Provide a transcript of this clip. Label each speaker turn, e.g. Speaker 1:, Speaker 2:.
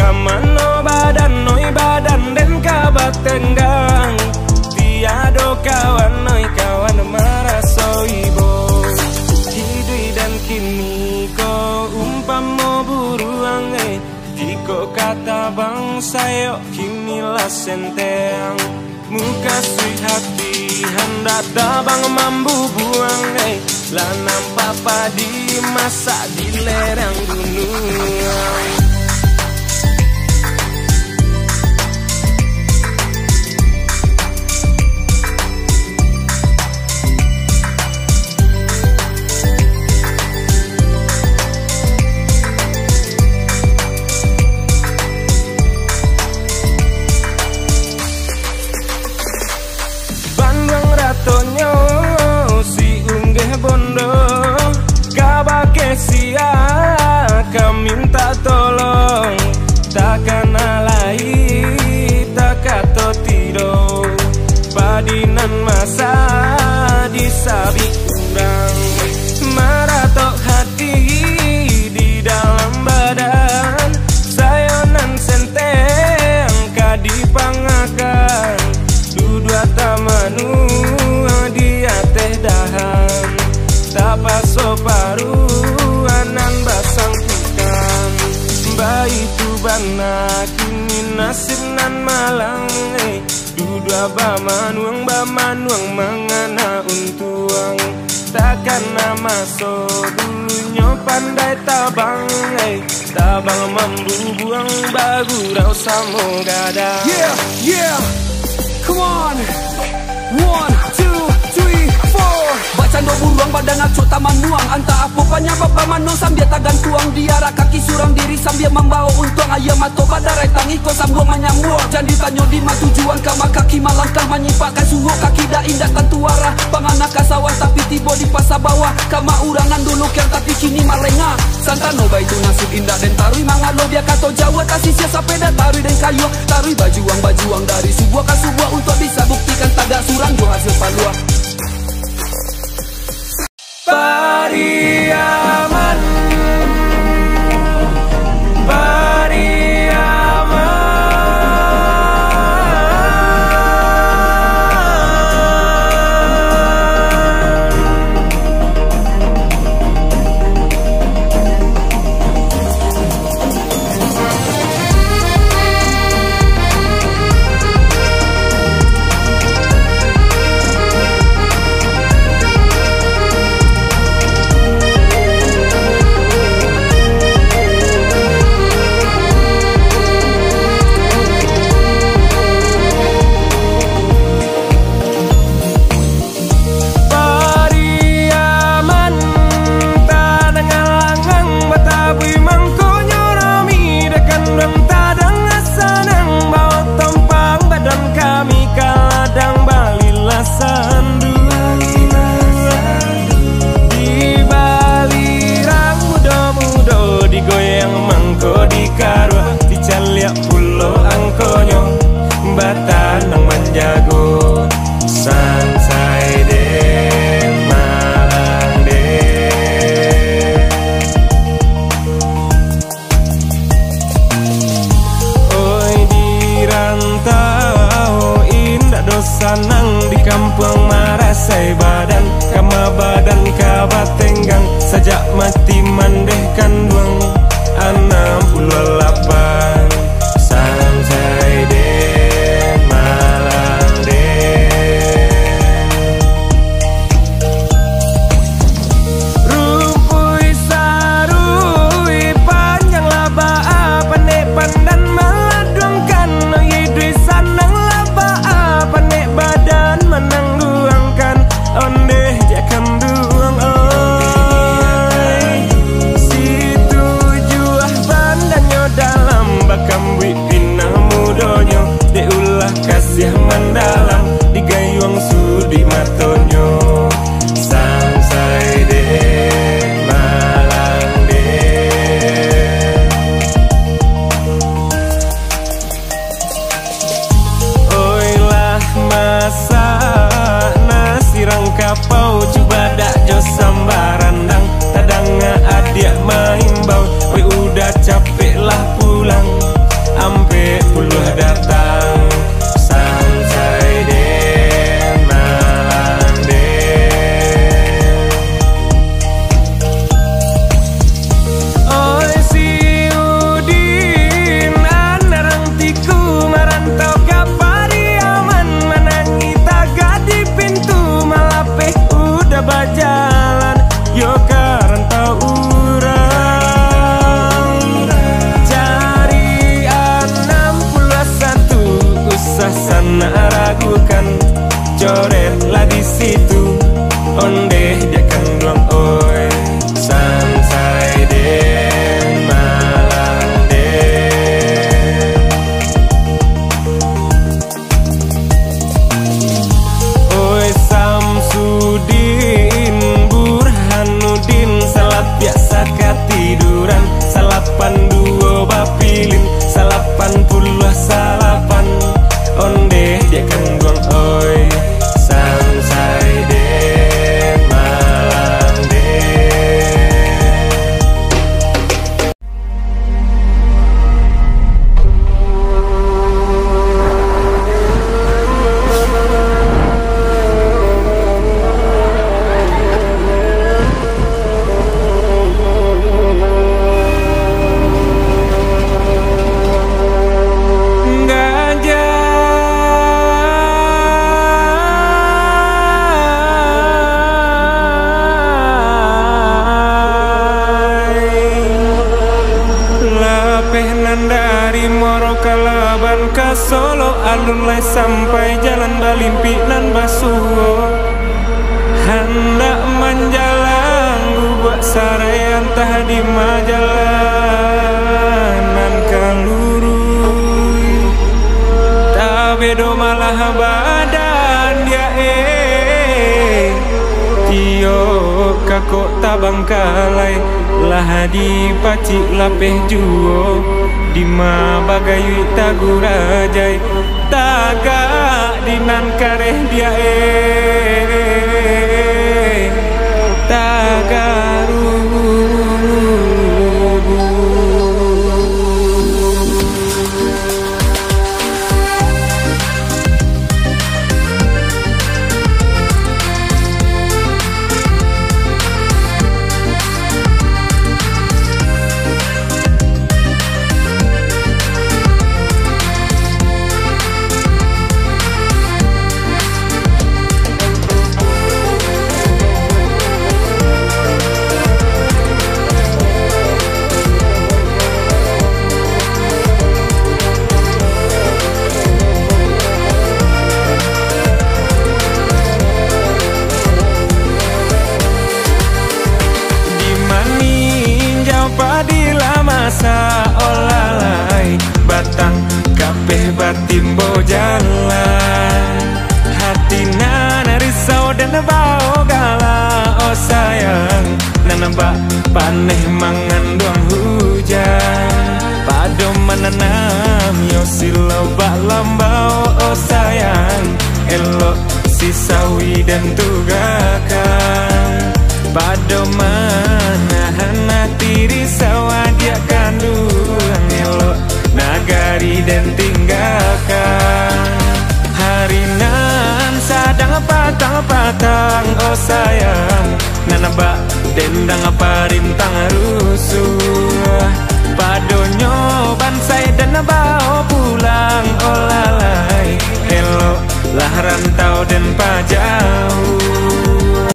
Speaker 1: kamano badan noi badan den kabat tenggang tiado kawan noi kawan marasoibo hidui dan kini ko umpamo buruang tiko kata bang sayo kini lah senteng muka sui hati hendak tabang mambu buang lah nampak padi masak di lereng gunung. Minta tolong takkan alai takato tido padinan masa disabi kurang maratok hati di dalam badan sayonan senteng kadipangakan dudua tamanu dia teh dahan tapaso paru anan basang itu bana kini nasib nan malang dudua bamanuang mangana untuang takkan nama so dulunya pandai tabang tabang mambu buang bagu rau samo gada.
Speaker 2: Yeah, come on, 1, 2, 3, 4. Bacaan do buruang pada ngaco taman nuang anta apa panyabab bamanong sambil tagan tuang diara kaki surang diri sambil membawa untuang ayam atau badarai tangi ko sambuang manyamur jangan ditanya di tujuan kama kaki malangkah menyipakan sungguh kaki dah indah tentuara panganak kasawan tapi tiba di pasar bawah kama urangan dulu yang tapi kini malenga santano itu nasib indah dan tarui mangalo dia kato jawa tasisnya sapeda tarui dan kayu tarui bajuang dari sebuah ke sebuah untuk bisa buktikan tagak surang jo hasil palua.
Speaker 1: Pariaman, jalan yo karantau urang. Cari 61 usah sana ragukan, coret lah di situ onde dia kan doang oi. Sansai den malang den, oi Samsudin Burhanuddin, salat biasa katiduran, salapan duo bapilin, salapan puluh salapan onde dia kan doang oi. Sansai den malang den. Dari Moro Kalaban ka Solo, alun lai sampai jalan Balimpi nan Basuho. Hendak menjalan gubak sarai entah di majalanan kalurui, tak bedo malah badan dia tio kakok tabang kalai lah di paci lapeh juo di ma bagayui tagurajai tagak dinan kareh dia tagaru. Masa olalai batang kabeh batimbo jalan, hatina narisau dan bau gala. Oh sayang nanambak paneh mangan doang hujan, pado menanam yo silo bak lambau. Oh sayang elok si sawi dan tugakan, pado manahan hati risau dia kandung elok nagari dan tinggalkan. Harinan sadang patang-patang oh sayang nanabak dendang parintang rusuh, padonyo bansai dan bau pulang. Oh lalai elok lah rantau dan pajauh,